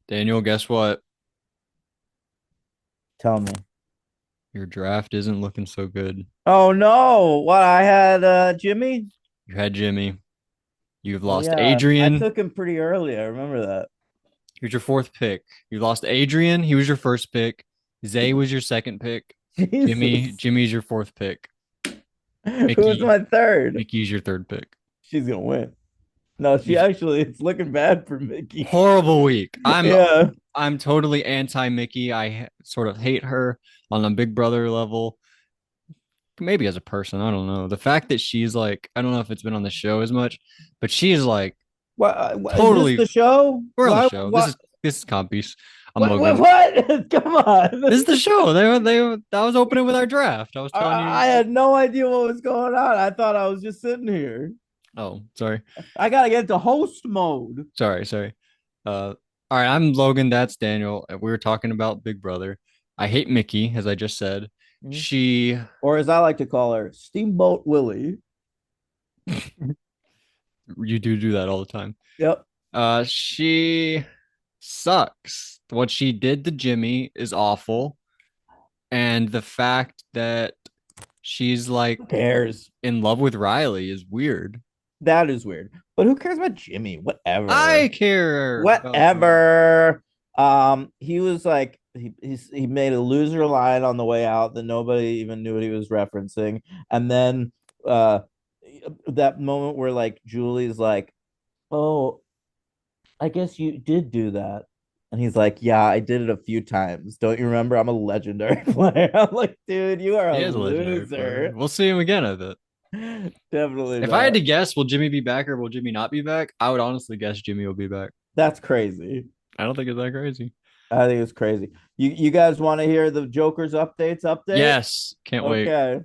Daniel, guess what? Tell me. Your draft isn't looking so good. Oh no. What I had Jimmy? You had Jimmy. You've Oh lost yeah. I Adrian. took him pretty early. I remember that. Here's your fourth pick. You lost Adrian. He was your first pick. Zay was your second pick. Jesus. Jimmy's your fourth pick. Who's Mickey, my third? Mickey's your third pick. She's gonna win. No, she He's actually it's looking bad for Mickey. horrible week. Yeah. I'm totally anti Mickey. Sort of hate her on a Big Brother level. Maybe as a person, I don't know. The fact that she's like, I don't know if it's been on the show as much, but she is like What is this totally. the show? We're on the Why show. This what is this is Compies. I'm what what, Logan. what? Come This on. is the show. That was opening with our draft. I was telling you. I had no idea what was going on. I thought I was just sitting here. Oh, sorry, I gotta get into host mode. sorry. All right. I'm Logan. That's Daniel. We were talking about Big Brother. I hate Mickey, as I just said. Mhm. She, Or as I like to call her, Steamboat Willie. you do that all the time. Yep. She sucks. What she did to Jimmy is awful, and the fact that she's like Who cares? in love with Riley is weird. That is weird. But who cares about Jimmy? Whatever. I care about Jimmy. Whatever. He was like he made a loser line on the way out that nobody even knew what he was referencing. And then uh that moment where like Julie's like, "Oh, I guess you did do that." And he's like, "Yeah, I did it a few times. Don't you remember? I'm a legendary player." I'm like, dude, you are He a is a legendary player. loser. We'll see him again, I bet. Definitely If I had not. to guess, will Jimmy be back or will Jimmy not be back? I would honestly guess Jimmy will be back. That's crazy. I don't think it's that crazy. I think it's crazy. You guys want to hear the Joker's updates? Update? Yes, can't wait. Okay.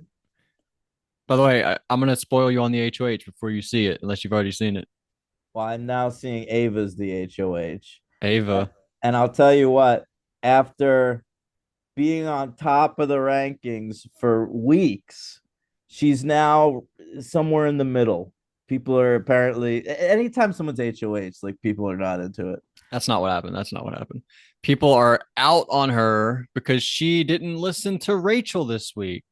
By the way, I'm gonna spoil you on the HOH before you see it, unless you've already seen it. Well, I'm now seeing Ava's the HOH. Ava. And I'll tell you what, after being on top of the rankings for weeks, she's now somewhere in the middle. People are apparently anytime someone's HOH, like people are not into it. That's not what happened. That's not what happened. People are out on her because she didn't listen to Rachel this week.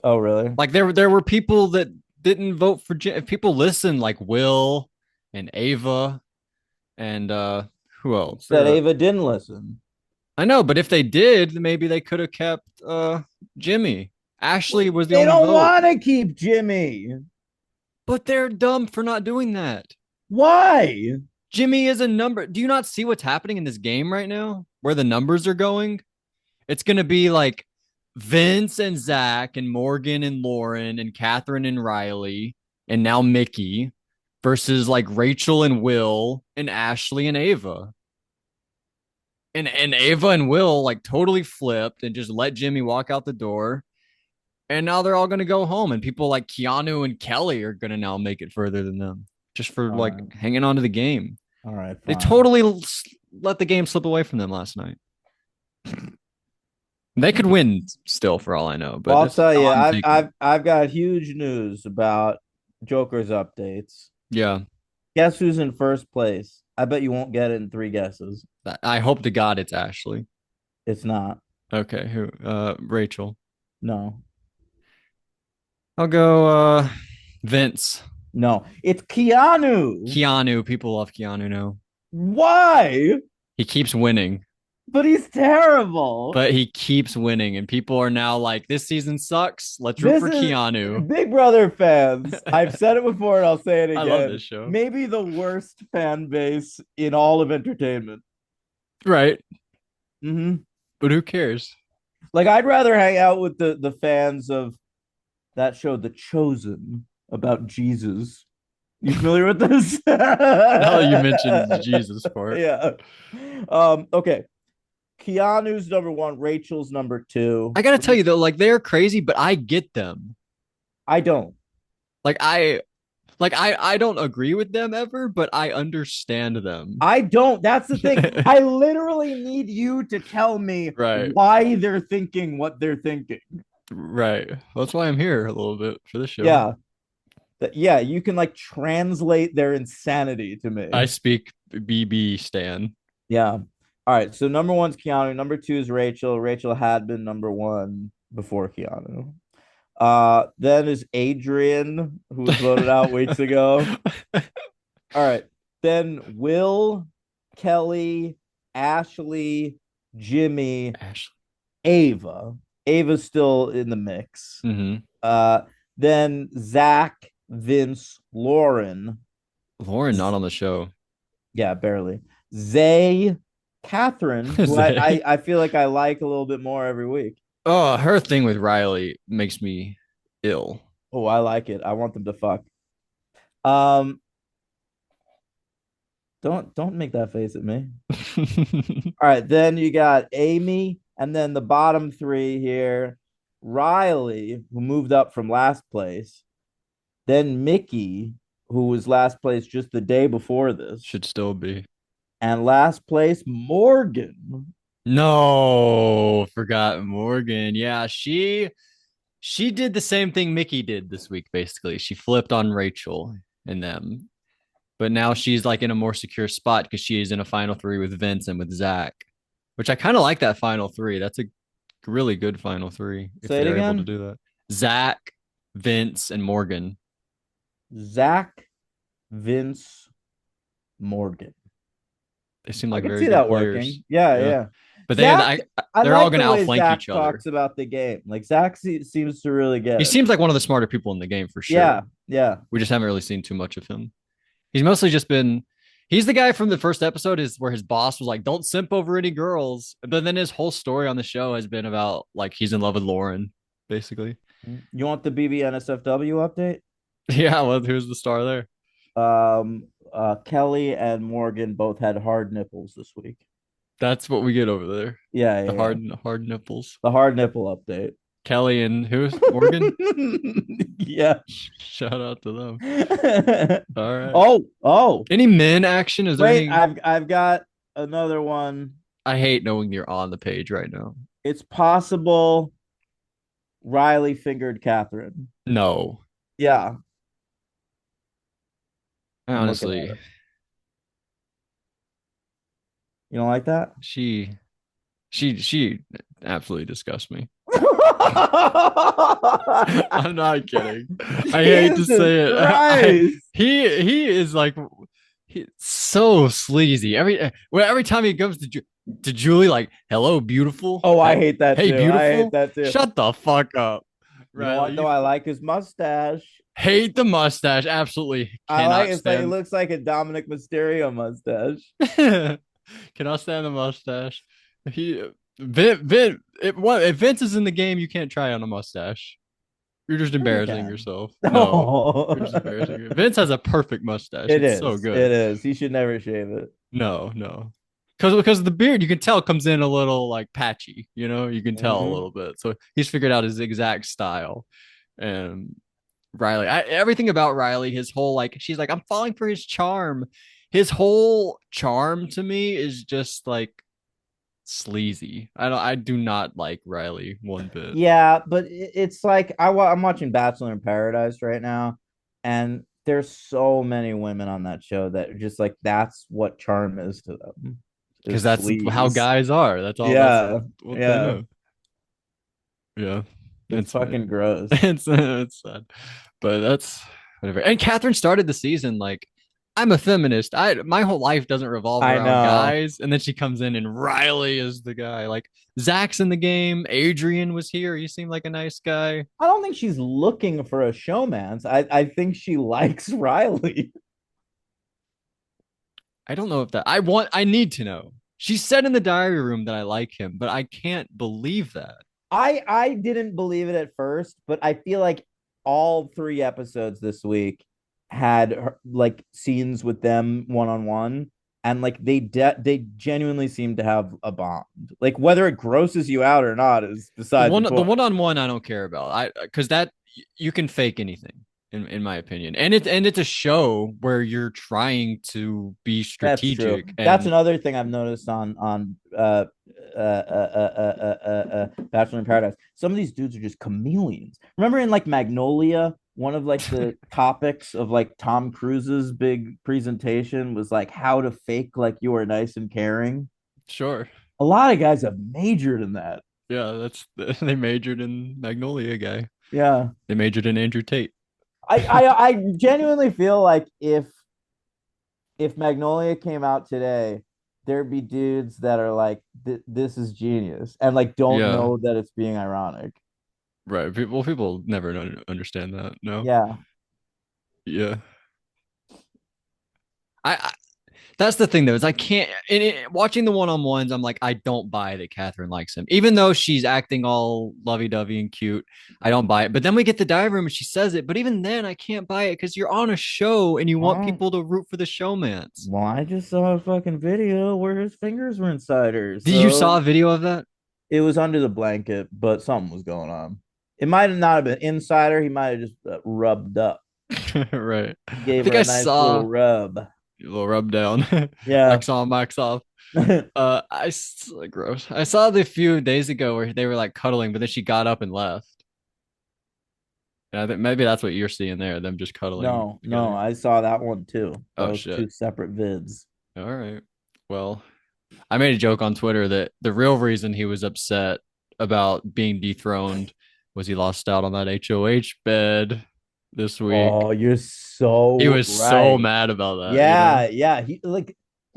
Oh, really? Like there were people that didn't vote for If people listen, like Will and Ava and who else? That Ava didn't listen. I know, but if they did, maybe they could have kept Jimmy. Ashley was the They only don't vote. want to keep Jimmy. But they're dumb for not doing that. Why? Jimmy is a number. Do you not see what's happening in this game right now? Where the numbers are going? It's gonna be like Vince and Zach and Morgan and Lauren and Catherine and Riley and now Mickey versus like Rachel and Will and Ashley and Ava. And Ava and Will like totally flipped and just let Jimmy walk out the door. And now they're all gonna go home. And people like Keanu and Kelly are gonna now make it further than them just for All like right. hanging on to the game. All right, They fine. totally let the game slip away from them last night. They could win still, for all I know, Well, but I'll this is tell how you, I'm I've thinking. I've I've got huge news about Joker's updates. Yeah, Guess who's in first place? I bet you won't get it in three guesses. I hope to God it's Ashley. It's not. Okay, who? Rachel. No. I'll go. Vince. No. It's Keanu. Keanu. People love Keanu now. Why? He keeps winning, But he's terrible. but he keeps winning, and people are now like, "This season sucks. Let's root This for is Keanu." Big Brother fans. I've said it before and I'll say it I love again. this show. Maybe the worst fan base in all of entertainment. Right, Mm-hmm. but who cares? Like I'd rather hang out with the fans of that show, The Chosen, about Jesus. You familiar with this? Now you mentioned the Jesus part. Yeah. Okay. Keanu's number one, Rachel's number two. I gotta tell you though, like they're crazy, but I get them. I don't. Like I don't agree with them ever, but I understand them. I don't. That's the thing. I literally need you to tell me Right. why they're thinking what they're thinking. Right. That's why I'm here a little bit for this show. Yeah. Yeah, you can like translate their insanity to I me. speak BB Stan. Yeah. All right. So number one's Keanu. Number two is Rachel. Rachel had been number one before Keanu. Then is Adrian, who was voted out weeks ago. All right. Then Will, Kelly, Ashley, Jimmy, Ashley. Ava. Ava's still in the mix. Mm-hmm. Uh, then Zach, Vince, Lauren. Lauren not on the show. Yeah, barely. Zay, Catherine, who Zay. I feel like I like a little bit more every week. Oh, her thing with Riley makes me ill. Oh, I like it. I want them to fuck. Um, don't make that face at me. All right, then you got Amy, and then the bottom three here, Riley, who moved up from last place, then Mickey, who was last place just the day before this, Should still be. and last place Morgan. No, forgot Morgan. Yeah, she did the same thing Mickey did this week, basically. She flipped on Rachel and them. But now she's like in a more secure spot because she is in a final three with Vince and with Zach, which I kind of like that final three. That's a really good final three if Say it they're able to again. do that. Zach, Vince, and Morgan. Zach, Vince, Morgan. They seem I like can very see good that players. working. Yeah, Yeah, yeah. but Zach, I they're all like going the to way outflank Zach each other. talks about the game. Like Zach seems to really get He it. seems like one of the smarter people in the game for Yeah, sure. yeah. We just haven't really seen too much of him. He's mostly just been. He's the guy from the first episode is where his boss was like, "Don't simp over any girls." But then his whole story on the show has been about like he's in love with Lauren, basically. You want the BBNSFW update? Yeah, well, who's the star there? Kelly and Morgan both had hard nipples this week. That's what we get over there. Yeah, The yeah, yeah. hard nipples. The hard nipple update. Kelly and who's Morgan? Yeah. Shout out to them. All right. Oh. Any men action? Is there Wait, any? I've got another one. I hate knowing you're on the page right now. It's possible Riley fingered Catherine. No, Yeah, I'm looking at honestly, it. You don't like that? she she absolutely disgusts me. I'm not kidding. I hate to Jesus say it. Christ. He is like so sleazy. Every time he comes to Julie, like, hello, beautiful. Oh, I hate that Hey, too. I hate beautiful. that too. Shut the fuck up. You know what Riley, though? I like his mustache. hate the mustache. Absolutely I like cannot it's like it stand. looks like a Dominic Mysterio mustache. Cannot stand the mustache. He Vin, if Vince is in the game, you can't try on a mustache. You're just Sure you embarrassing can. yourself. No, you're just No. embarrassing. Vince has a perfect mustache. It It's so is. good. It is. He should never shave it. No, no. Because the beard, you can tell comes in a little like patchy, you can tell a Mm-hmm. little bit. So he's figured out his exact style. And Riley, everything about Riley, his whole like, she's like, I'm falling for his charm. His whole charm to me is just like sleazy. I do not like Riley one bit. Yeah, but it's like I'm watching Bachelor in Paradise right now, and there's so many women on that show that are just like that's what charm is to them. Because Is that's how sleaze. guys are. That's Yeah, what they yeah. know. Yeah. It's It's fucking gross. it's sad. But that's whatever. And Catherine started the season like I'm a feminist. My whole life doesn't revolve I around know. guys. And then she comes in and Riley is the guy. Like Zach's in the game. Adrian was here. He seemed like a nice guy. I don't think she's looking for a showmance. I think she likes Riley. I don't know if that I need to know. She said in the diary room that I like him, but I can't believe that. I didn't believe it at first, but I feel like all three episodes this week had like scenes with them one on one, and like they genuinely seem to have a bond. Like whether it grosses you out or not is beside the The point. one on one I don't care about. I because that you can fake anything in my opinion. And it's a show where you're trying to be That's true. strategic That's and another thing I've noticed on Bachelor in Paradise. Some of these dudes are just chameleons. Remember in like Magnolia one of like the topics of like Tom Cruise's big presentation was like how to fake like you are nice and caring. Sure. A lot of guys have majored in that. Yeah, that's they majored in Magnolia guy. Yeah. They majored in Andrew Tate. I genuinely feel like if Magnolia came out today, there'd be dudes that are like, this is genius, and like don't Yeah, know that it's being ironic. right. People never understand that. No. Yeah. Yeah. I that's the thing though, is I can't watching the one-on-ones, I'm like, I don't buy that Catherine likes him. Even though she's acting all lovey-dovey and cute, I don't buy it. But then we get the dive room and she says it, but even then I can't buy it because you're on a show and you want Well, people to root for the showmans. well, I just saw a fucking video where his fingers were inside her. Did you So saw a video of that? it was under the blanket, but something was going on. It might have not have been insider. He might have just rubbed up. Right. He I gave think her I a nice little saw a rub. little rub down. Yeah. Max on, max off. Like, gross. I saw the few days ago where they were like cuddling, but then she got up and left. And I think maybe that's what you're seeing there, them just cuddling No, no, together. I saw that one too. That Oh was shit. two separate vids. All right. Well, I made a joke on Twitter that the real reason he was upset about being dethroned was he lost out on that HOH bed this week. Oh, you're He so was so right. mad about Yeah, yeah. He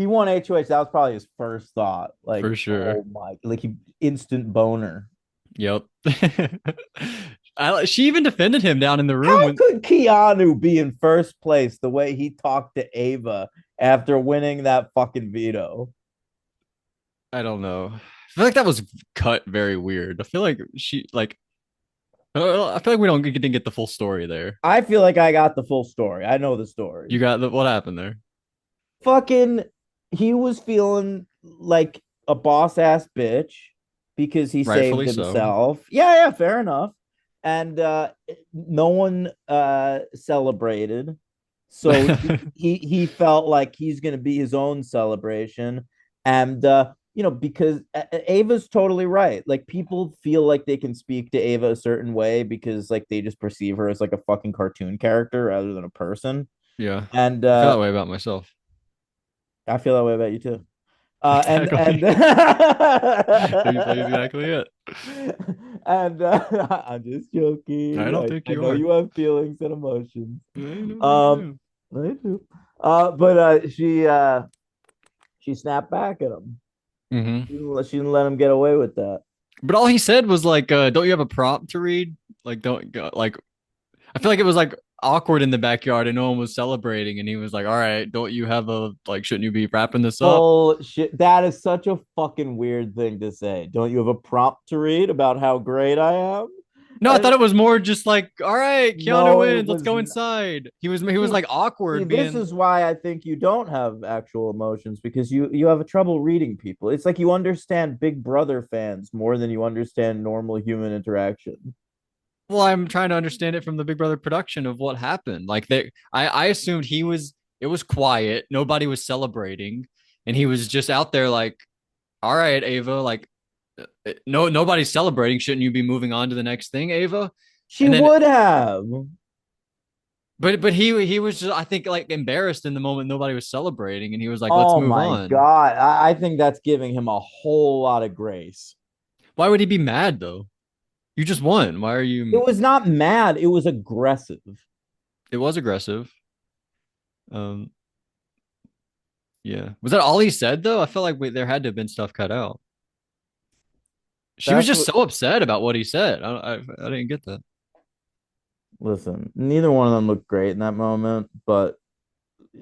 won HOH. That was probably his first thought. Like, for sure. oh my, like he instant boner. Yep. She even defended him down in the room How when could Keanu be in first place the way he talked to Ava after winning that fucking veto? I don't know. I feel like that was cut very weird. I feel like she like I feel like we don't didn't get the full story there. I feel like I got the full story. I know the You story. got what happened there? Fucking, he was feeling like a boss ass bitch because he saved Rightfully so. himself. Yeah, yeah, fair enough. And no one celebrated. So he felt like he's gonna be his own celebration. And because Ava's totally right. Like people feel like they can speak to Ava a certain way because like they just perceive her as like a fucking cartoon character rather than a person. Yeah. And I feel that way about myself. I feel that way about you too. And Exactly. You play exactly it. and I'm just I joking. don't I, think I you know are. you have feelings and emotions. I know you Um, do. I do. But she snapped back at him. Hmm. She didn't let him get away with that. But all he said was like, "Don't you have a prompt to read? Like, don't go, like." I feel like it was like awkward in the backyard and no one was celebrating, and he was like, "All right, don't you have a like? Shouldn't you be wrapping this up?" Bullshit. That is such a fucking weird thing to say. Don't you have a prompt to read about how great I am? No, I And thought it was more just like, "All right, Keanu no, it wins. Let's was go not. inside." He was See, like see, awkward, this being is why I think you don't have actual emotions because you have a trouble reading people. It's like you understand Big Brother fans more than you understand normal human interaction. well. I'm trying to understand it from the Big Brother production of what happened. Like I assumed he was. It was quiet. Nobody was celebrating, and he was just out there like, "All right, Ava, like." No, nobody's celebrating. Shouldn't you be moving on to the next thing, Ava? She And then, would have. but he was just I think like embarrassed in the moment. Nobody was celebrating, and he was like, "Let's Oh move my on." God. I think that's giving him a whole lot of grace. Why would he be mad though? You just won. Why are you? It was not mad, it was aggressive. It was aggressive. Um, yeah. Was that all he said though? I felt like there had to have been stuff cut out. She was That's just what, so upset about what he said. I didn't get that. listen, neither one of them looked great in that moment, but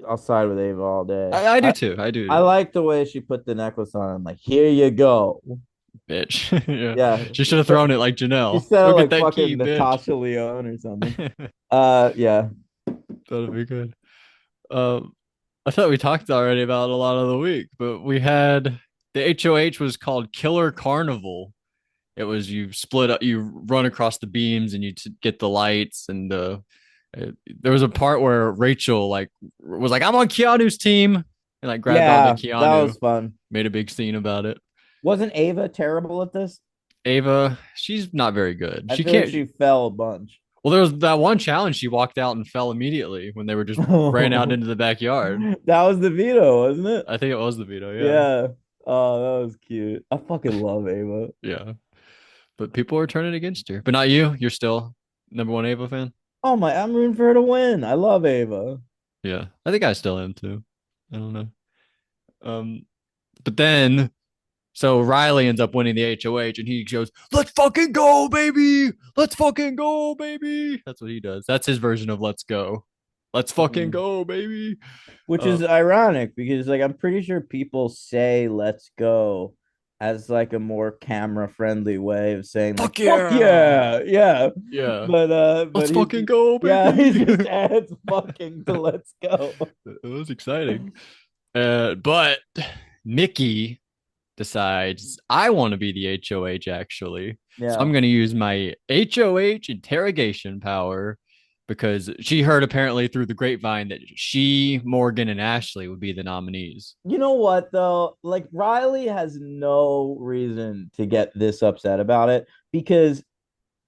I'll side with Ava all day. I do too. I I do, like the way she put the necklace on him. Like, here you go. bitch. Yeah. Yeah. She should have thrown it like She Janelle. said it Go get like that key, fucking bitch. Natasha Leone or something. Yeah. That'd be good. Um, I thought we talked already about a lot of the week, but we had the HOH was called Killer Carnival. It was you split up, you run across the beams, and you get the lights. And there was a part where Rachel like was like, "I'm on Keanu's team," and like grabbed onto Yeah, that Keanu, was fun. made a big scene about it. Wasn't Ava terrible at this? Ava, she's not very good. I She feel like can't. she fell a bunch. Well, there was that one challenge she walked out and fell immediately when they were just ran out into the backyard. That was the veto, wasn't it? I think it was the veto. Yeah. Yeah. Oh, that was cute. I fucking love Ava. Yeah. But people are turning against her. But not you. You're still number one Ava fan. Oh my, I'm rooting for her to win. I love Ava. Yeah. I think I still am too. I don't know. Um, but then so Riley ends up winning the HOH and he goes, "Let's fucking go, baby! Let's fucking go, baby!" That's what he does. That's his version of "Let's go." Let's fucking Mhm. go, baby. Which Uh, is ironic because like I'm pretty sure people say let's go as like a more camera friendly way of saying like fuck fuck yeah. yeah. Yeah. Yeah. But Let's he's fucking go, yeah, he baby. just adds fucking to let's go. It was exciting. But Mickey decides I want to be the HOH actually. So Yeah. I'm going to use my HOH interrogation power because she heard apparently through the grapevine that she, Morgan, and Ashley would be the nominees. You know what though? Like Riley has no reason to get this upset about it because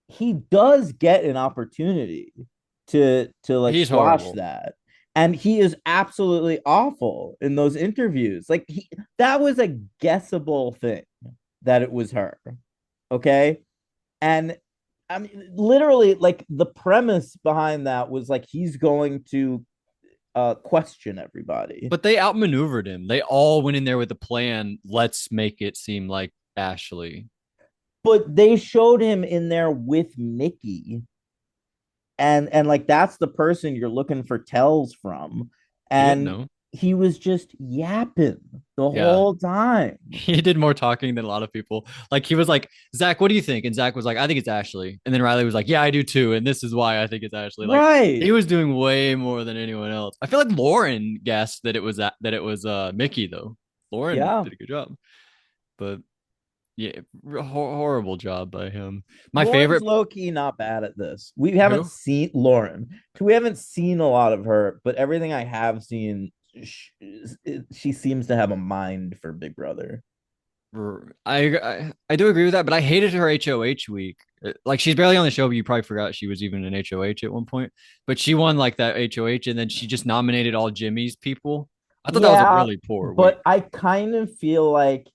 he does get an opportunity to like He's squash horrible. that. And he is absolutely awful in those interviews. Like that was a guessable thing that it was her. Okay? And I mean literally like the premise behind that was like he's going to question everybody. But they outmaneuvered him. They all went in there with a plan. Let's make it seem like Ashley. But they showed him in there with Mickey and like that's the person you're looking for tells from He didn't and know. he was just yapping the Yeah. whole time. He did more talking than a lot of people. Like he was like, "Zach, what do you think?" And Zach was like, "I think it's Ashley." And then Riley was like, "Yeah, I do too." And this is why I think it's Ashley. Like he Right. was doing way more than anyone else. I feel like Lauren guessed that it was Mickey though. Lauren Yeah. did a good job, but yeah, horrible job by him. My Lauren's favorite low-key not bad at this. We haven't who seen Lauren. We haven't seen a lot of her, but everything I have seen she seems to have a mind for Big Brother. I do agree with that, but I hated her HOH week. Like she's barely on the show, but you probably forgot she was even an HOH at one point. But she won like that HOH, and then she just nominated all Jimmy's people. I thought that was a Yeah, really poor week. but I kind of feel like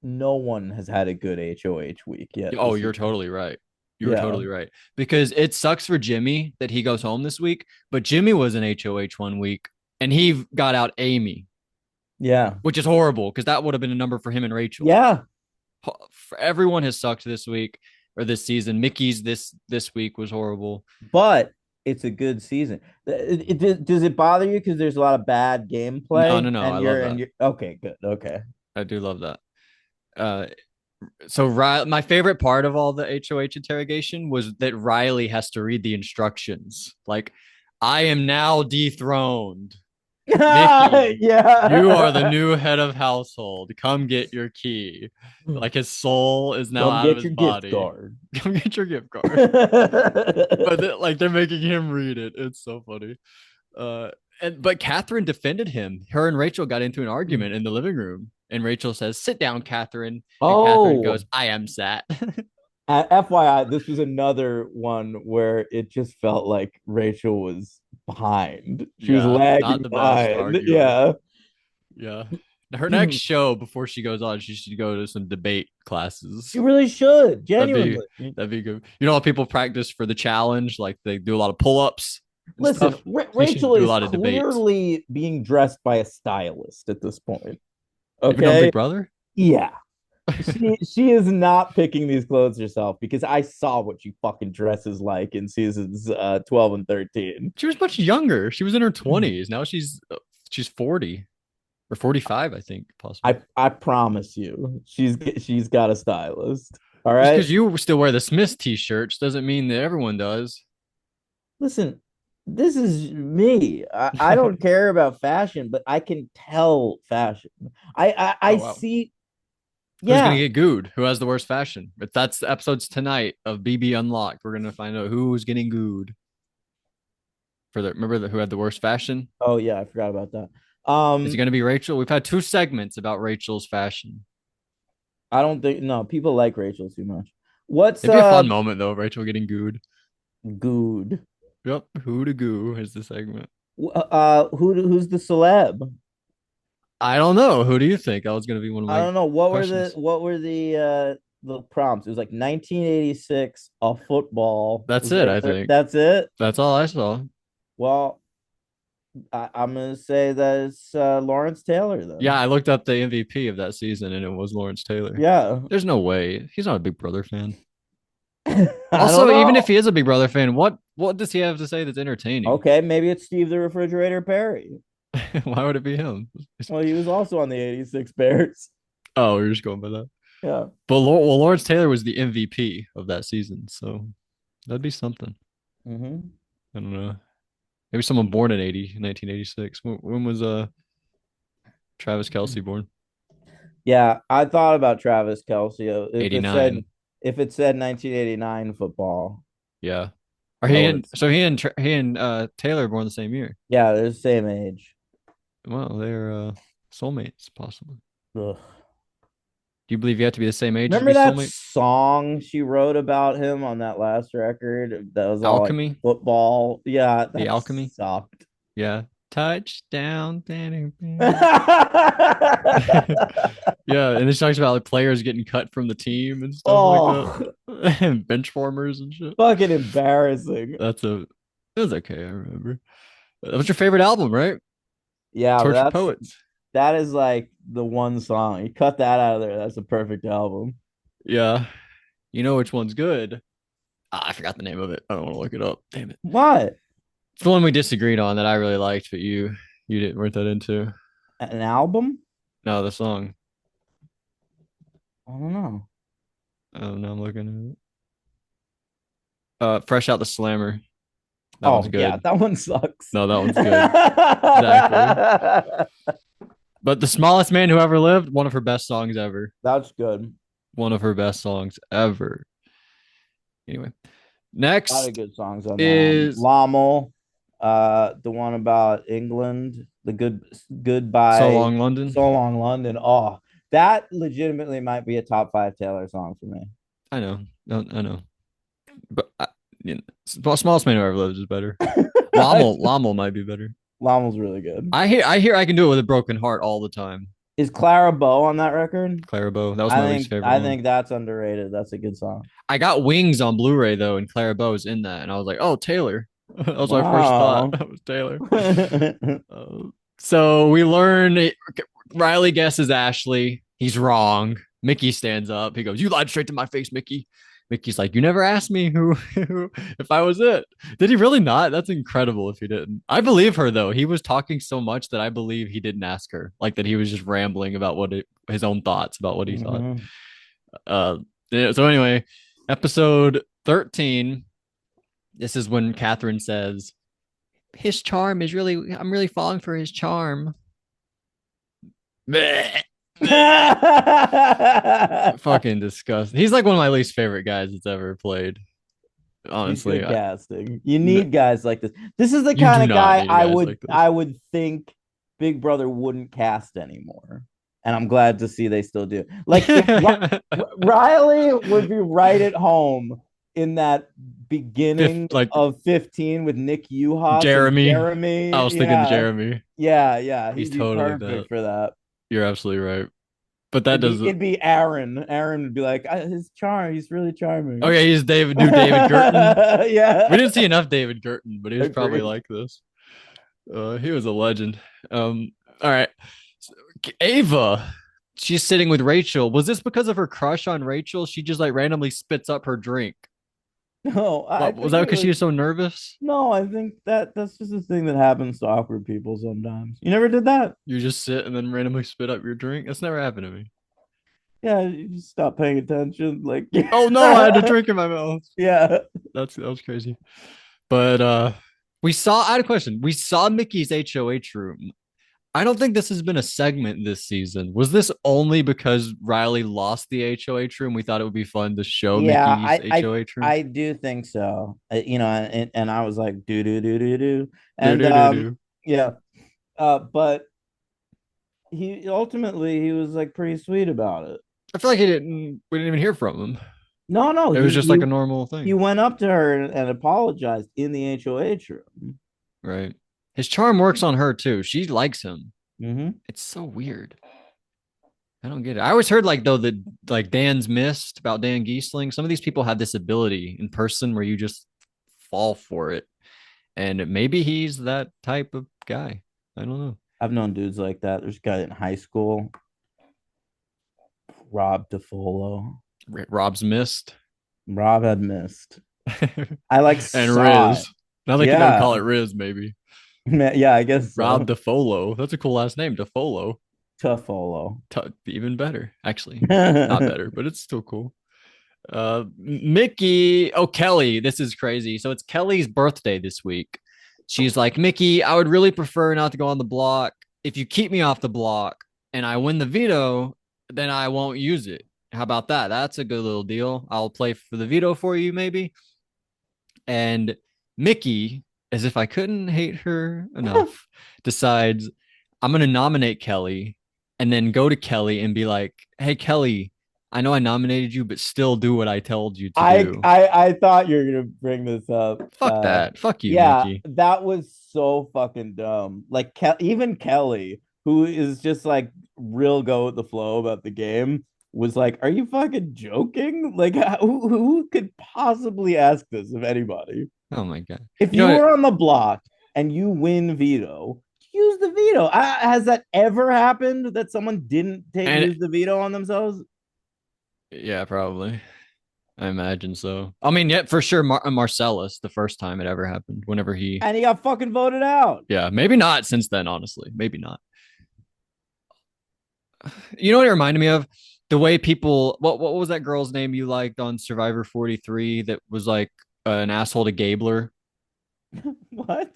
no one has had a good HOH week yet Oh, this you're season. totally right. You were Yeah. totally right because it sucks for Jimmy that he goes home this week. But Jimmy was an HOH one week, and he got out Amy, Yeah. which is horrible because that would have been a number for him and Rachel. Yeah. Everyone has sucked this week or this season. Mickey's this week was horrible. But it's a good season. Does it bother you because there's a lot of bad No, gameplay no, no. I and love you're that. okay, good. Okay. I do love that. Uh, so my favorite part of all the HOH interrogation was that Riley has to read the instructions. Like, I am now dethroned. Mickey, you are the Yeah. new head of household. Come get your key. Like his soul is now Come out of get his your gift body. card. Come get your gift card. But like they're making him read it. It's so funny. But Catherine defended him. Her and Rachel got into an argument in the living room, and Rachel says, "Sit down, Catherine." And Catherine Oh, goes, "I am sat." FYI, this was another one where it just felt like Rachel was behind. She was Yeah, not lagging the best behind. arguer. Yeah. Yeah. Her next show before she goes on, she should go to some debate classes. She really should, That'd be genuinely. that'd be good. You know how people practice for the challenge, like they do a lot of pull-ups and Listen, stuff. She should Rachel do a is lot of debates. clearly being dressed by a stylist at this point. Even on Okay. Big Brother, Yeah. She is not picking these clothes herself because I saw what she fucking dresses like in seasons 12 and 13. she was much younger. She was in her 20s. Now she's 40 or 45, I think, possibly. I promise you, she's got a stylist. All Just right. because you still wear the Smiths t-shirts doesn't mean that everyone does. Listen, this is me. I don't care about fashion, but I can tell fashion. I Oh wow. see. Who's gonna Yeah. get gooed? Who has the worst fashion? If that's the episodes tonight of BB Unlocked, we're gonna find out who's getting gooed. Who had the worst fashion? Oh yeah, I forgot about that. Is it gonna be Rachel? We've had two segments about Rachel's fashion. I don't think no people like Rachel too much. What's It'd be a fun moment though, Rachel getting gooed. Good. Yep. Who to goo is the segment. Who's the celeb? I don't know. Who do you think? That was going to be one of I my don't know. questions. What were the prompts? It was like 1986, a football. That's Was it, there, I think. that's it? That's all I saw. Well, I'm gonna say that it's Lawrence Taylor Yeah, then. I looked up the MVP of that season and it was Lawrence Taylor. Yeah. There's no way. He's not a Big Brother fan. I don't Also, even if know. he is a Big Brother fan, what does he have to say that's entertaining? Okay, maybe it's Steve the Refrigerator Perry. Why would it be him? Well, he was also on the 86 Bears. Oh, we're just going by that. Yeah. But well, Lawrence Taylor was the MVP of that season, so that'd be something. Hmm. I don't know. Maybe someone born in 1986. When was Travis Kelce born? Yeah, I thought about Travis Kelsey. '89. If it said 1989 football, Yeah. Are I he would and have. so he and Taylor born the same year? Yeah, they're the same age. Well, they're soulmates, possibly. Ugh. Do you believe you have to be the same age to Remember be that soulmate? song she wrote about him on that last record? That was all like Alchemy, football. Yeah, the that alchemy. sucked. Yeah. Touchdown. Oh, Yeah, and this talks about like players getting cut from the team and stuff like that, and bench warmers and shit. fucking embarrassing. That's a It was okay. I remember. That was your favorite album, right? Yeah, but Tortured Poets. that is like the one song. You cut that out of there. That's a perfect album. Yeah, you know which one's good. I forgot the name of it. I don't want to look it up. Damn it. What? It's the one we disagreed on that I really liked, but you didn't weren't that into. An album? No, the song. I don't know. Oh, no, I'm looking at it. Fresh Out the Slammer. That one's Oh yeah, good. that one sucks. No, that one's good. Exactly. But The Smallest Man Who Ever Lived, one of her best songs ever. That's good. One of her best songs ever. Anyway, A lot of next good songs on that album. is Lommel, the one about England, the So goodbye, Long London. so long London. Oh, that legitimately might be a top five Taylor song for me. I know. No, I know. But you know, Smallest Man Who Ever Lived is better. Lommel might be better. Lommel's really good. I hear I can do it with a broken heart all the time. Is Clara Bow on that record? Clara Bow. That was my least favorite I one. think that's underrated. That's a good song. I got Wings on Blu-ray though, and Clara Bow's in that, and I was like, oh, Taylor. That was my first thought. Wow. That was Taylor. So we learn Riley guesses Ashley. He's wrong. Mickey stands up. He goes, "You lied straight to my face, Mickey." Mickey's like, "You never asked me who if I was it." Did he really not? That's incredible if he didn't. I believe her though. He was talking so much that I believe he didn't ask her. Like that he was just rambling about his own thoughts about what he thought. Mhm. Uh, yeah, so anyway, episode 13. This is when Catherine says, "His charm is really, I'm really falling for his charm." Bleh. Fucking disgusting. He's like one of my least favorite guys that's ever played. He's Honestly, good casting. You n- need guys like this. This is the you kind do of not guy need guys like this. I would think Big Brother wouldn't cast anymore. And I'm glad to see they still do. Like if Riley would be right at home in that beginning Like of 15 with Nick Uhas and Jeremy. I Jeremy. was thinking Yeah. Jeremy. Yeah. He's He'd be totally that. perfect for that. You're absolutely right. But that does. It'd be Aaron. Aaron would be like, His charm, he's really Oh charming." yeah, he's David Gurton. Yeah. We didn't see enough David Gurton, but he was probably Agreed. like this. He was a legend. All right. So, Ava, she's sitting with Rachel. Was this because of her crush on Rachel? She just like randomly spits up her drink. No, I What was think that it because she was was so nervous? no, I think that's just a thing that happens to awkward people sometimes. You never did that? You just sit and then randomly spit up your drink? That's never happened to me. Yeah, you just stop paying attention. Like Oh no, I had a drink in my mouth. yeah. That was crazy. But I had a question. We saw Mickey's HOH room. I don't think this has been a segment this season. Was this only because Riley lost the HOH room? We thought it would be fun to show Yeah, Mickey's HOH room. I do think so. And I was like do. Do And do do do. yeah. But he ultimately he was like pretty sweet about it. I feel like he didn't. We didn't even hear from him. No, no, It was just like a normal he thing, went up to her and apologized in the HOH room. right? His charm works on her too. She likes him. Mm-hmm. It's so weird. I don't get it. I always heard like though that like Dan's missed about Dan Giesling. Some of these people have this ability in person where you just fall for it, and maybe he's that type of guy. I don't know. I've known dudes like that. There's a guy in high school, Rob DeFolo. Rob's missed, Rob had missed. I like and saw it. Riz. Now they can never Yeah. call it Riz. Maybe Yeah, I guess Rob so. DeFolo. That's a cool last name, DeFolo. DeFolo. Even better, actually. Not better, but it's still cool. Mickey. Oh, Kelly. This is crazy. So it's Kelly's birthday this week. She's like, Mickey, I would really prefer not to go on the block. If you keep me off the block and I win the veto, then I won't use it. How about that? That's a good little deal. I'll play for the veto for you, maybe. And Mickey, as if I couldn't hate her enough, decides I'm going to nominate Kelly and then go to Kelly and be like, hey, Kelly, I know I nominated you, but still do what I told you to do. I thought you were gonna bring this up. Fuck that. Fuck you, Yeah, Mickey. that was so fucking dumb. Like even Kelly, who is just like real go with the flow about the game, was like, "Are you fucking joking? Like, who could possibly ask this of anybody? Oh my God. If You you know what? were on the block and you win veto, use the veto. Has that ever happened that someone didn't take And use the veto on themselves? yeah, probably. I imagine so. I mean, yeah, for sure. Marcellus, the first time it ever happened, whenever he, And he got fucking voted out. yeah, maybe not since then, honestly. Maybe not. You know what it reminded me of? The way people, what was that girl's name you liked on Survivor 43 that was like an asshole to Gabler? What?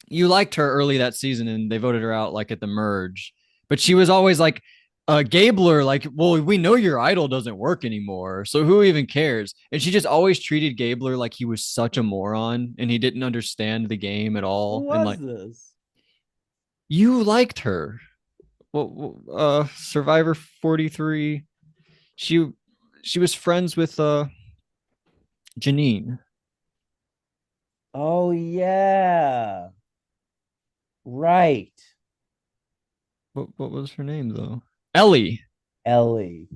You liked her early that season and they voted her out like at the merge. But she was always like, Gabler, like, well, we know your idol doesn't work anymore. So who even cares? And she just always treated Gabler like he was such a moron and he didn't understand the game at Who all. And was like, this? you liked her. Well, Survivor 43. She she was friends with Janine. Oh yeah. Right. What was her name though? Ellie. Ellie.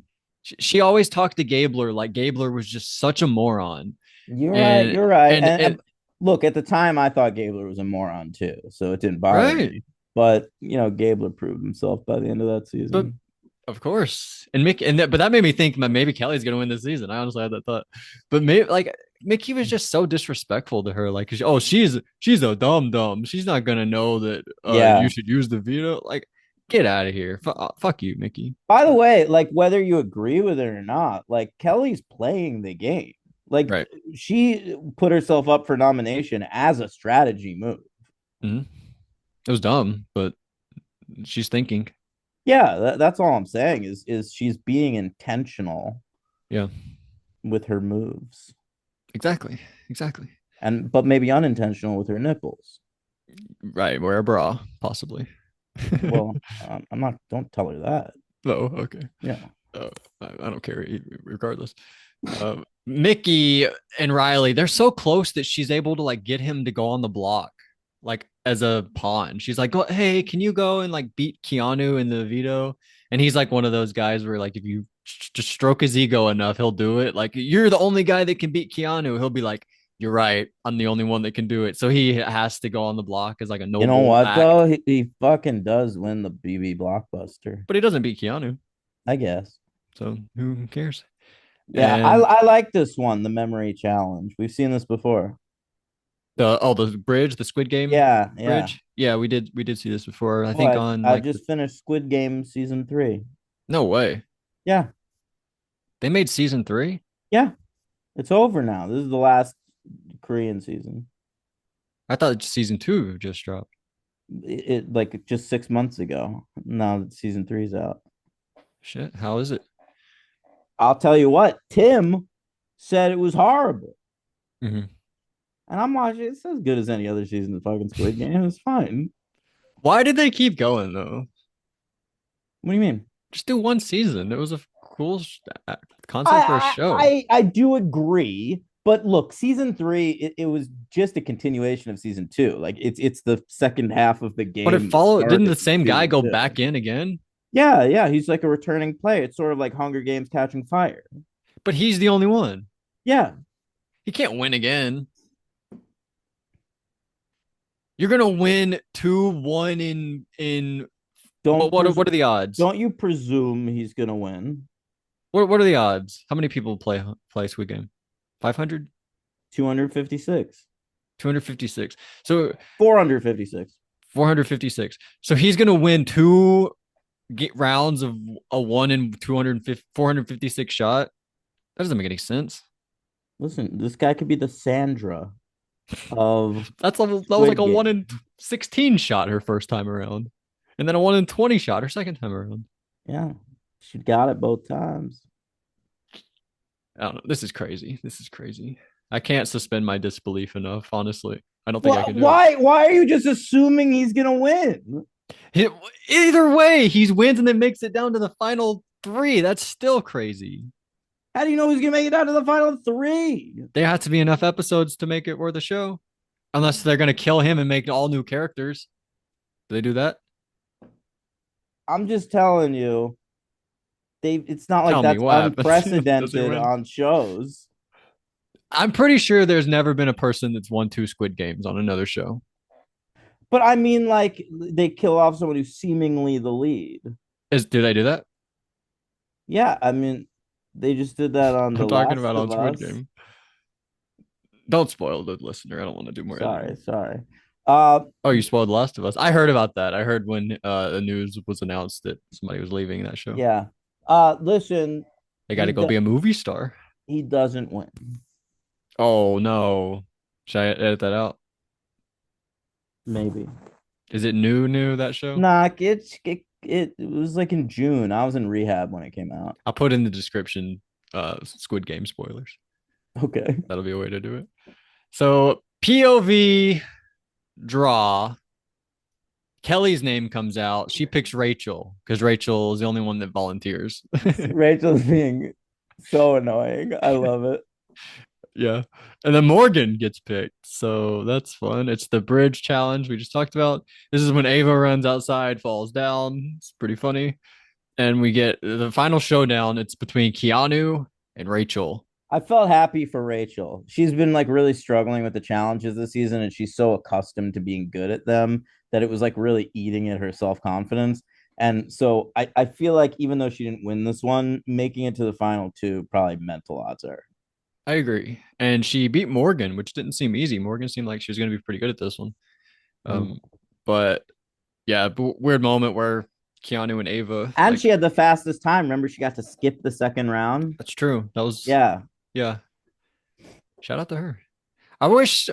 She always talked to Gabler like Gabler was just such a moron. You're right. And You're right. and Look, at the time, I thought Gabler was a moron too, so it didn't bother right. me. But Gabler proved himself by the end of that But season. of course. And Mick and that, but that made me think that maybe Kelly's gonna win this season. I honestly had that thought. But maybe like Mickey was just so disrespectful to her. Like, oh, she's a dumb dumb. She's not gonna know that you Yeah. should use the veto. Like, get out of here. Fuck you, Mickey. By the way, like whether you agree with it or not, like Kelly's playing the game. Like Right. she put herself up for nomination as a strategy move. Mhm. It was dumb, but she's thinking. Yeah, that's all I'm saying is she's being intentional Yeah, with her moves, exactly. Exactly. and but maybe unintentional with her nipples. Right. Wear a bra, possibly. Well, I'm not. Don't tell her that. Oh, okay. Yeah. I don't care regardless. Mickey and Riley, they're so close that she's able to like get him to go on the block, like as a pawn. She's like, hey, can you go and like beat Keanu in the veto? And he's like one of those guys where like if you just stroke his ego enough, he'll do it. Like you're the only guy that can beat Keanu. He'll be like, you're right. I'm the only one that can do it. So he has to go on the block as like a You know noble what act. though? He fucking does win the BB blockbuster. But he doesn't beat Keanu. I guess. So who cares? Yeah, And I like this one, the memory challenge. We've seen this before. the bridge, the Squid Game Yeah, yeah. bridge. Yeah, we did see this before. I Oh, think on I've like just finished Squid Game season 3. no way. Yeah, They made season 3? yeah. It's over now. This is the last Korean season. I thought season 2 just dropped. It like just 6 months ago. Now season 3 is out. Shit, how is it? I'll tell you what, Tim said it was horrible. Mhm. And I'm watching it's as good as any other season of fucking Squid Game. It's fine. Why did they keep going though? What do you mean? Just do one season. It was a cool concept for a show. I do agree, but look, season three, it was just a continuation of season two. Like it's the second half of the But it game that followed. Didn't the started same guy season go two. back in again? Yeah, yeah, he's like a returning player. It's sort of like Hunger Games Catching Fire. But he's the only one. Yeah, He can't win again. You're gonna win 2-1 in don't what are the odds? don't you presume he's gonna win? What are the odds? How many people play Squid Game? 500? 256, 256. So 456. 456. So he's gonna win two rounds of a 1 in 250 456 shot. That doesn't make any sense. Listen, this guy could be the Sandra of That was like Squid a 1 Game. in 16 shot her first time around. And then a 1 in 20 shot her second time around. Yeah, she got it both times. I don't know. This is crazy. This is crazy. I can't suspend my disbelief enough, honestly. I don't think I can do it. Why are you just assuming he's gonna win? He- Either way, he wins and then makes it down to the final three. That's still crazy. How do you know he's gonna make it down to the final three? There have to be enough episodes to make it worth a show. Unless they're going to kill him and make all new characters. Do they do that? I'm just telling you, it's not like Tell me that's what happens. Does he unprecedented win? on shows. I'm pretty sure there's never been a person that's won two Squid Games on another show. But I mean, like they kill off someone who's seemingly the lead. Do they do that? Yeah, I mean, they just did that on I'm The talking Last about on of Squid Us. Game. Don't spoil the listener. I don't want to do more editing. Sorry. Uh, Oh, you spoiled The Last of Us. I heard about that. I heard when the news was announced that somebody was leaving that show. yeah. Listen, They got to go be a movie star. he doesn't win. Oh no. Should I edit that out? Maybe. Is it new that show? Nah, it was like in June. I was in rehab when it came out. I'll put in the description Squid Game spoilers. Okay. That'll be a way to do it. So POV draw. Kelly's name comes out. She picks Rachel because Rachel is the only one that volunteers. Rachel's being so annoying. I love it. Yeah. And then Morgan gets picked. So that's fun. It's the bridge challenge we just talked about. This is when Ava runs outside, falls down. It's pretty funny. And we get the final showdown. It's between Keanu and Rachel. I felt happy for Rachel. She's been like really struggling with the challenges this season, and she's so accustomed to being good at them that it was like really eating at her self-confidence. And so I feel like even though she didn't win this one, making it to the final two probably meant a lot to her. I agree. And she beat Morgan, which didn't seem easy. Morgan seemed like she was going to be pretty good at this one. But yeah, weird moment where Keanu and Ava. And she had the fastest time. Remember, she got to skip the second round. That's true. That was Yeah. Shout out to her. I wish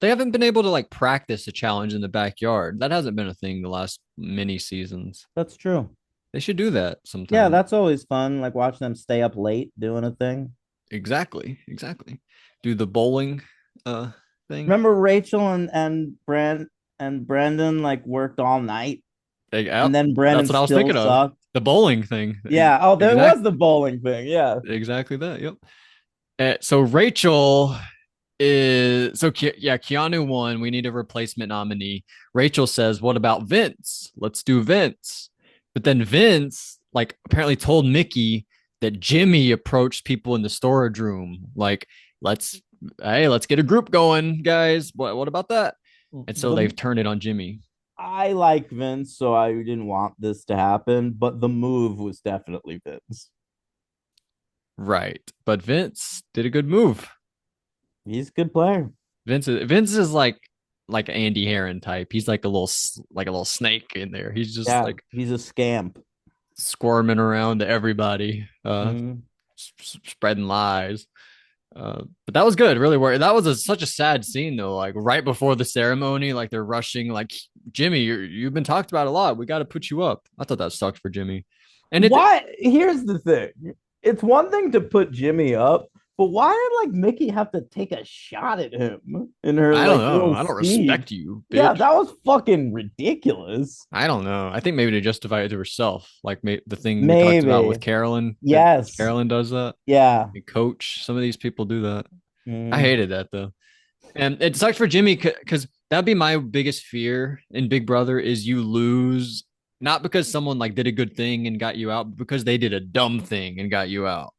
they haven't been able to like practice a challenge in the backyard. That hasn't been a thing the last many seasons. That's true. They should do that sometime. Yeah, that's always fun. Like watching them stay up late doing a thing. Exactly. Do the bowling thing. Remember Rachel and Brandon like worked all night, and then Brandon that's what I was still thinking sucked. of. The bowling thing. Yeah. Oh, there was the bowling thing. Yeah. Exactly that. Yep. So Rachel is Keanu won. We need a replacement nominee. Rachel says, "What about Vince? Let's do Vince." But then Vince like apparently told Mickey that Jimmy approached people in the storage room like, let's get a group going, guys. What about that? And so they've turned it on Jimmy. I like Vince, so I didn't want this to happen, but the move was definitely Vince. Right. But Vince did a good move. He's a good player. Vince is like Andy Herron type. He's like a little snake in there. He's just like he's a scamp, squirming around to everybody, spreading lies. But that was good. Really, that was such a sad scene though. Like right before the ceremony, like they're rushing. Like Jimmy, you've been talked about a lot. We got to put you up. I thought that sucked for Jimmy. And here's the thing. It's one thing to put Jimmy up, But why did like Mickey have to take a shot at him in her I don't like know. little I don't speech? respect you, Yeah, bitch. that was fucking ridiculous. I don't know. I think maybe to justify it to herself, like the thing we talked about with Maybe. Carolyn, that Yes. Carolyn does that. Yeah. And Coach, some of these people do that. I Mm. hated that though. And it sucks for Jimmy because that'd be my biggest fear in Big Brother is you lose not because someone like did a good thing and got you out, but because they did a dumb thing and got you out.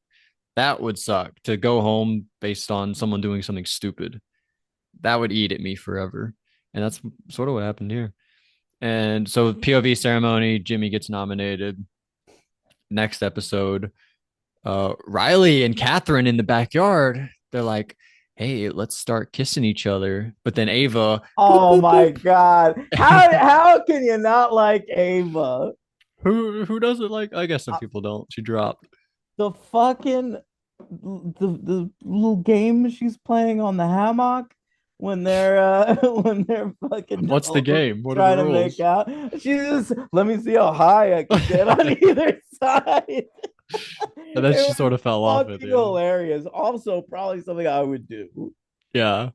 That would suck to go home based on someone doing something stupid. That would eat at me forever. And that's sort of what happened here. And so POV ceremony, Jimmy gets nominated. Next episode, Riley and Catherine in the backyard, they're like, hey, let's start kissing each other. But then Ava, boop, Oh boop, my boop. God. How can you not like Ava? Who doesn't like? I guess some Uh, people don't. She dropped. The fucking the little game she's playing on the hammock when they're when they're fucking What's the all game? What are the trying to make rules? out. She's just let me see how high I can get on either side. And then It she was sort of fell off at fucking the end. hilarious. Also, probably something I would do. Yeah.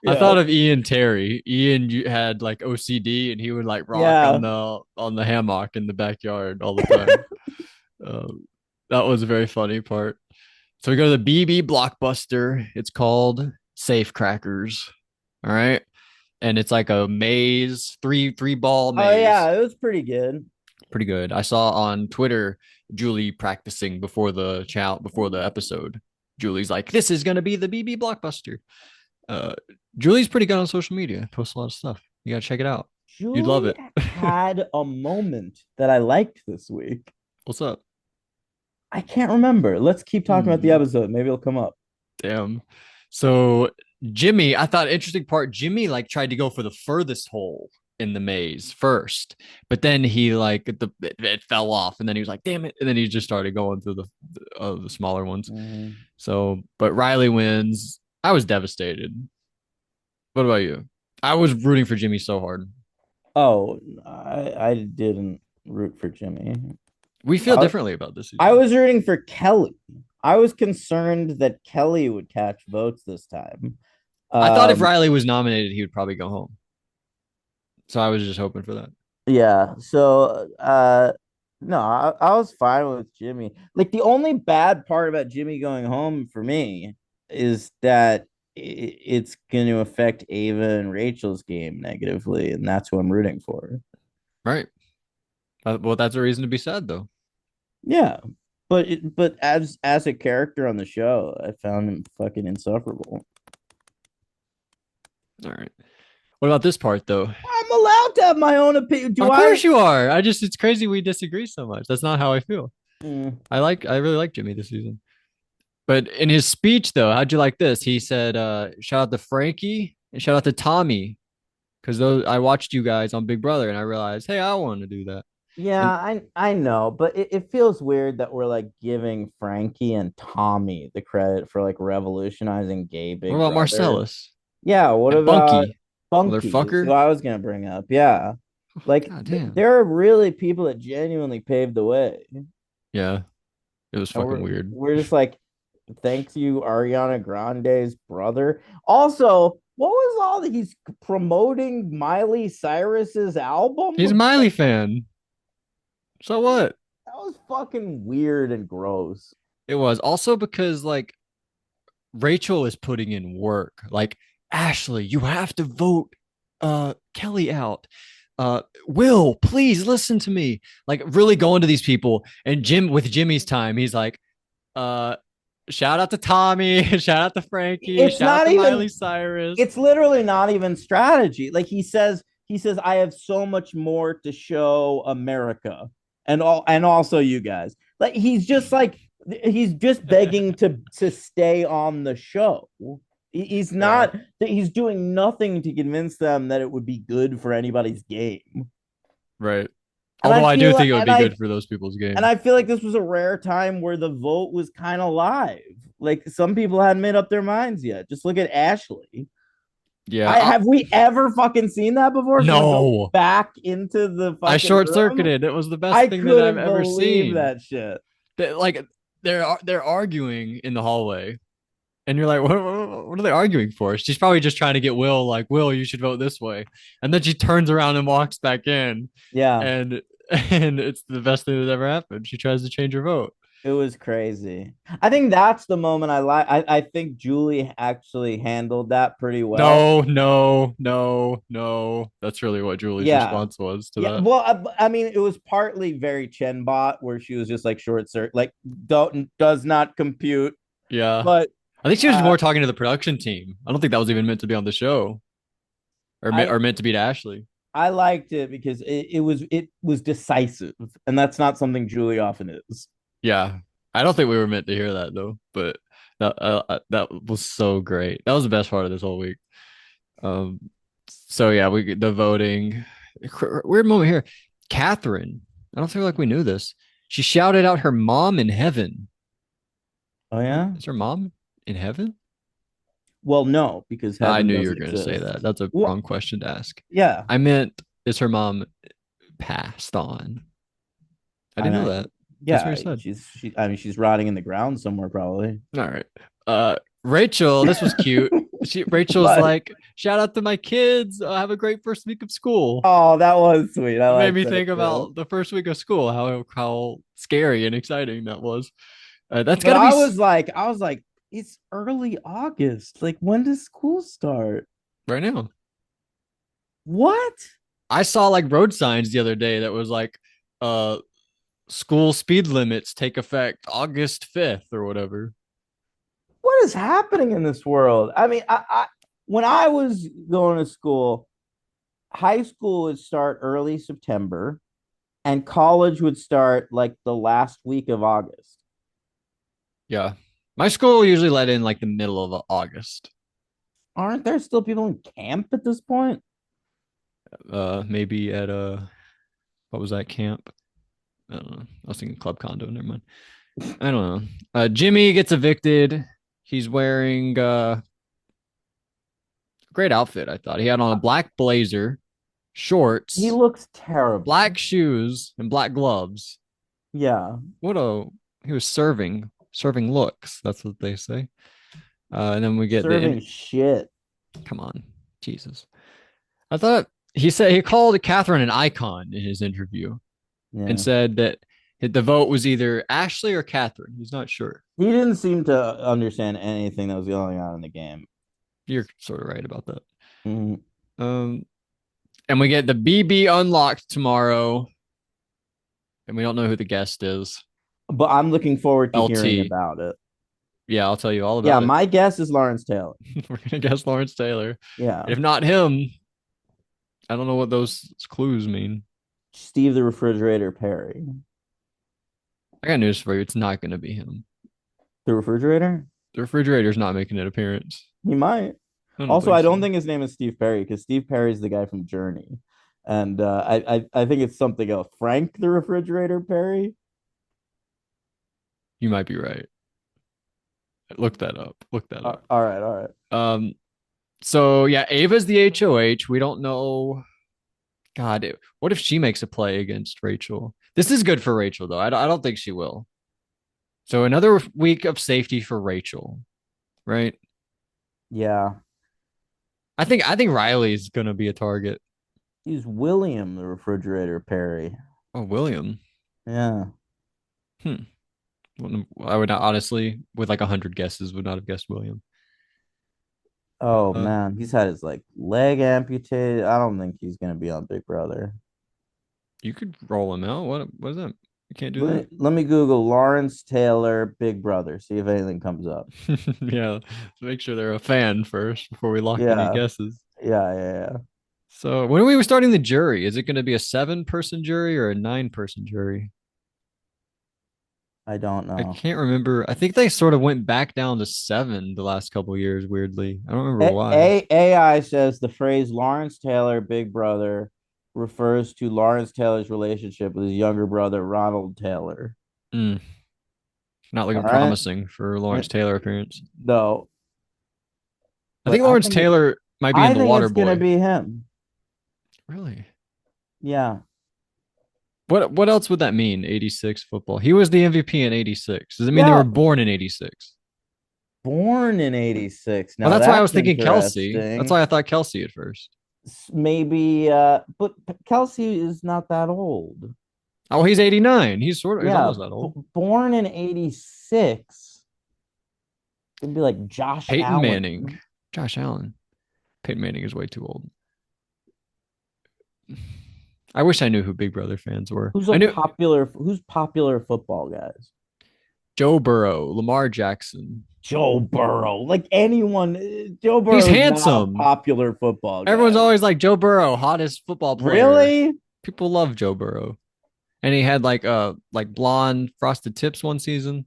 I Yeah. thought of Ian Terry. Ian had like OCD and he would like rock Yeah. on the hammock in the backyard all the time. Um, that was a very funny part. So we go to the BB Blockbuster. It's called Safe Crackers. All right. And it's like a maze, three ball Oh maze. yeah, it was pretty good. Pretty good. I saw on Twitter Julie practicing before the episode. Julie's like, this is gonna be the BB Blockbuster. Uh Julie's pretty good on social media, posts a lot of stuff. You gotta check it out. You'd love Julie it. had a moment that I liked this week. What's up? I can't remember. Let's keep talking about the Hmm. episode. Maybe it'll come up. Damn. So Jimmy, I thought interesting part. Jimmy like tried to go for the furthest hole in the maze first, but then he like it fell off, and then he was like, "Damn it!" And then he just started going through the smaller ones. Mhm. So, but Riley wins. I was devastated. What about you? I was rooting for Jimmy so hard. Oh, I didn't root for Jimmy. We feel I, differently about this I season. was rooting for Kelly. I was concerned that Kelly would catch votes this time. I thought if Um, Riley was nominated, he would probably go home. So I was just hoping for that. yeah. So, no, I was fine with Jimmy. Like the only bad part about Jimmy going home for me is that it's going to affect Ava and Rachel's game negatively, and that's who I'm rooting for. Right. Well, that's a reason to be sad, though. Yeah, but as a character on the show, I found him fucking insufferable. All right. What about this part, though? I'm allowed to have my own opinion. Do Of I? course you are. It's crazy we disagree so much. That's not how I feel. Mm. I really like Jimmy this season. But in his speech, though, how'd you like this? He said, shout out to Frankie and shout out to Tommy. Because those I watched you guys on Big Brother and I realized, hey, I want to do that. Yeah, And I know, but it feels weird that we're like giving Frankie and Tommy the credit for like revolutionizing gay what Big about Brother. Marcellus Yeah, what and about Bunky? Bunky? Is who Motherfucker. I was gonna bring up. Yeah, like God damn. there are really people that genuinely paved the way, Yeah, it was and fucking weird. we're just like, thanks you, Ariana Grande's brother. Also, what was all that he's promoting Miley Cyrus's album? He's a Miley fan. So what? That was fucking weird and gross. It was also because like Rachel is putting in work. Like, Ashley, you have to vote Kelly out. Will, please listen to me. Like really going to these people. And Jim with Jimmy's time, he's like, uh, shout out to Tommy, shout out to Frankie, It's shout out not to even Miley Cyrus. it's literally not even strategy. Like he says I have so much more to show America and also you guys. Like he's just begging to stay on the show. He's Yeah. not he's doing nothing to convince them that it would be good for anybody's game. Right. And Although I I do feel think it would and be I good for those people's and game. I feel like this was a rare time where the vote was kind of live. Like some people hadn't made up their minds yet. Just look at Ashley. Yeah. Have we ever fucking seen that before? No. Back into the I fucking short room. circuited. It was the best I thing that I've couldn't ever believe seen. that shit. Like they're arguing in the hallway And you're like, what are they arguing for? She's probably just trying to get Will, like, Will, you should vote this way. And then she turns around and walks back in. Yeah, And and it's the best thing that ever happened. She tries to change her vote. it was crazy. I think that's the moment I like. I think Julie actually handled that pretty well. No, no, no, no. That's really what Julie's Yeah. response was to Yeah, that. well, I mean, it was partly very Chen bot where she was just like short circuit, like don't does not compute. Yeah. But I think she was uh, more talking to the production team. I don't think that was even meant to be on the show I or meant to be to Ashley. I liked it because it was decisive, and that's not something Julie often is. Yeah. I don't think we were meant to hear that though, but that was so great. That was the best part of this whole week. Um, so yeah, we the voting. Weird moment here. Catherine, I don't feel like we knew this. She shouted out her mom in heaven. Oh yeah. Is her mom in heaven? Well, no, because I heaven knew you were doesn't going to say exist. that. That's a Well, wrong question to ask. yeah. I meant, is her mom passed on? I I didn't know mean, that. That's what yeah. you said. She. I mean, she's rotting in the ground somewhere, probably. All right. Rachel, this was cute. Rachel's But like, shout out to my kids. Have a great first week of school. oh, that was sweet. I It made like me that think too. about the first week of school, how scary and exciting that was. That's But gotta be I was like, it's early August. Like, when does school start? right now. What? I saw like road signs the other day that was like, uh, school speed limits take effect August 5th or whatever. What is happening in this world? I mean, I when I was going to school, high school would start early September, and college would start like the last week of August. Yeah. My school usually let in like the middle of August. Aren't there still people in camp at this point? Maybe at what was that camp? I don't know. I was thinking club condo. Never mind. I don't know. Jimmy gets evicted. He's wearing great outfit. I thought he had on a black blazer, He shorts, looks terrible. black shoes, and black gloves. Yeah, What a he was serving looks. That's what they say. And then we get serving shit. come on, Jesus. I thought he called Catherine an icon in his interview and Yeah. said that the vote was either Ashley or Catherine. He's not sure. He didn't seem to understand anything that was going on in the game. You're sort of right about that. Mhm. Um, and we get the BB unlocked tomorrow, and we don't know who the guest is. But I'm looking forward to hearing LT. about it. Yeah, I'll tell you all Yeah, about it. my guess is Lawrence Taylor. We're gonna guess Lawrence Taylor. Yeah. If not him, I don't know what those clues mean. Steve the Refrigerator Perry. I got news for you. It's not gonna be him. The refrigerator? The refrigerator's not making an appearance. He might. I don't Also, think I so. don't think his name is Steve Perry because Steve Perry's the guy from Journey. And I think it's something else. Frank the Refrigerator Perry? You might be right. Look that up. Look that up. All right, all right. Um, so yeah, Ava's the HOH. We don't know. God, what if she makes a play against Rachel? This is good for Rachel though. I don't think she will. So another week of safety for Rachel, right? Yeah. I think Riley's gonna be a target. He's William the Refrigerator Perry. Oh, William. Yeah. Hmm. I would not honestly, with like 100 guesses, would not have guessed William. Oh Uh, man, he's had his like leg amputated. I don't think he's gonna be on Big Brother. you could roll him out. What is that? You can't do Let me Google Lawrence Taylor Big Brother, see if anything comes up. that. Yeah, make sure they're a fan first before we lock any Yeah, guesses. yeah. So when are we starting the jury? Is it going to be a 7-person jury or a 9-person jury? I don't I know. can't remember. I think they sort of went back down to 7 the last couple of years, weirdly. I don't remember why. AI says the phrase Lawrence Taylor Big Brother refers to Lawrence Taylor's relationship with his younger brother Ronald Taylor. Mm, not All looking right. promising for Lawrence Taylor appearance. No, I but think Lawrence Taylor might be I in The think Water it's gonna Boy. be him. Really? Yeah. What else would that mean? 86 football. He was the MVP in 86. Does it mean they were Yeah. born in 86? born in 86. Well, Now that's why I that's was thinking Kelsey. That's interesting. why I thought Kelsey at first. Maybe but Kelsey is not that old. Oh, he's 89. He's Yeah, almost that old. born in 86. It'd be like Josh Peyton Manning. Allen. Josh Allen. Peyton Manning is way too old. I wish I knew who Big Brother fans were. I knew Who's popular football guys? Joe Burrow, Lamar Jackson. Joe Burrow. Like anyone, Joe He's Burrow is not a handsome. popular football Everyone's guy. always like Joe Burrow, hottest football player. Really? People love Joe Burrow. And he had like blonde frosted tips one season.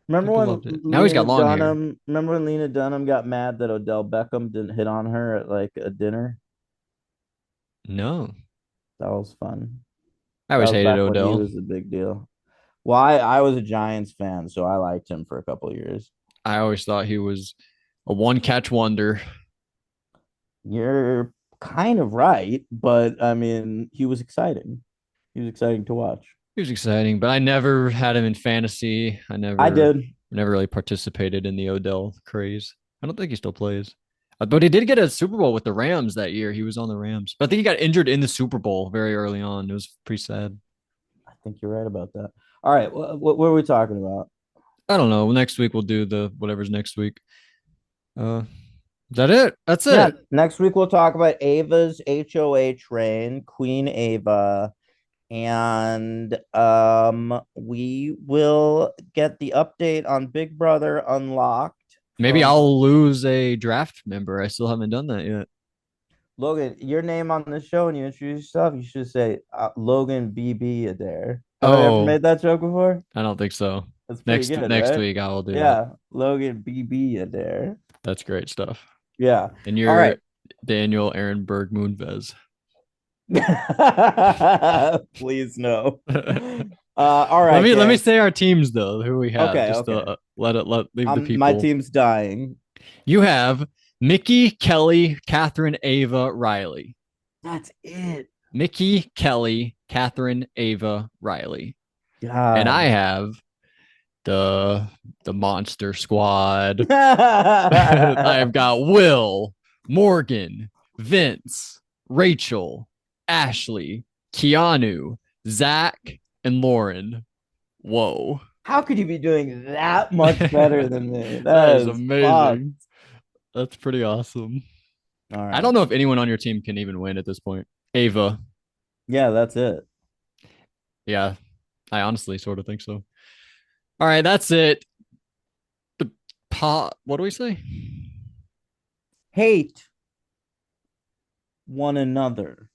People loved it. Now he's got long hair. Remember when Lena Dunham got mad that Odell Beckham didn't hit on her at like a dinner? No. That was fun. I That always was hated back when he Odell. was a big deal. Well, I was a Giants fan, so I liked him for a couple of years. I always thought he was a one catch wonder. You're kind of right, but I mean, he was exciting. He was exciting to watch. He was exciting, but I never had him in fantasy. I I never did. never really participated in the Odell craze. I don't think he still plays. But he did get a Super Bowl with the Rams that year. He was on the Rams. But I think he got injured in the Super Bowl very early on. It was pretty sad. I think you're right about that. All right, what are we talking about? I don't know. Next week we'll do the whatever's next week. Is that it? That's Yeah, it. next week we'll talk about Ava's HOH reign, Queen Ava, and we will get the update on Big Brother Unlocked Maybe from I'll lose a draft member. I still haven't done that yet. Logan. Your name on the show and you introduce yourself, you should say Logan BB Adair. Have I ever Oh, made that joke before? I don't think so. That's pretty Next good, next right? week I will do that. Yeah, Logan BB Adair. That's great stuff. Yeah. And All you're right. Daniel Ehrenberg Moonves. Please no. let All right, me let me gang. say our teams though. Who we have Okay, just to okay. let leave the My people. team's dying. You have Mickey, Kelly, Catherine, Ava, Riley. That's it. Mickey, Kelly, Catherine, Ava, Riley. And I God. have the monster squad. I've got Will, Morgan, Vince, Rachel, Ashley, Keanu, Zach, and Lauren. Whoa. How could you be doing that much better than me? That That is is fucked. amazing. That's pretty awesome. All I right. don't know if anyone on your team can even win at this point. Ava. Yeah, that's it. Yeah, I honestly sort of think so. All right, that's it. The what do we say? Hate one another.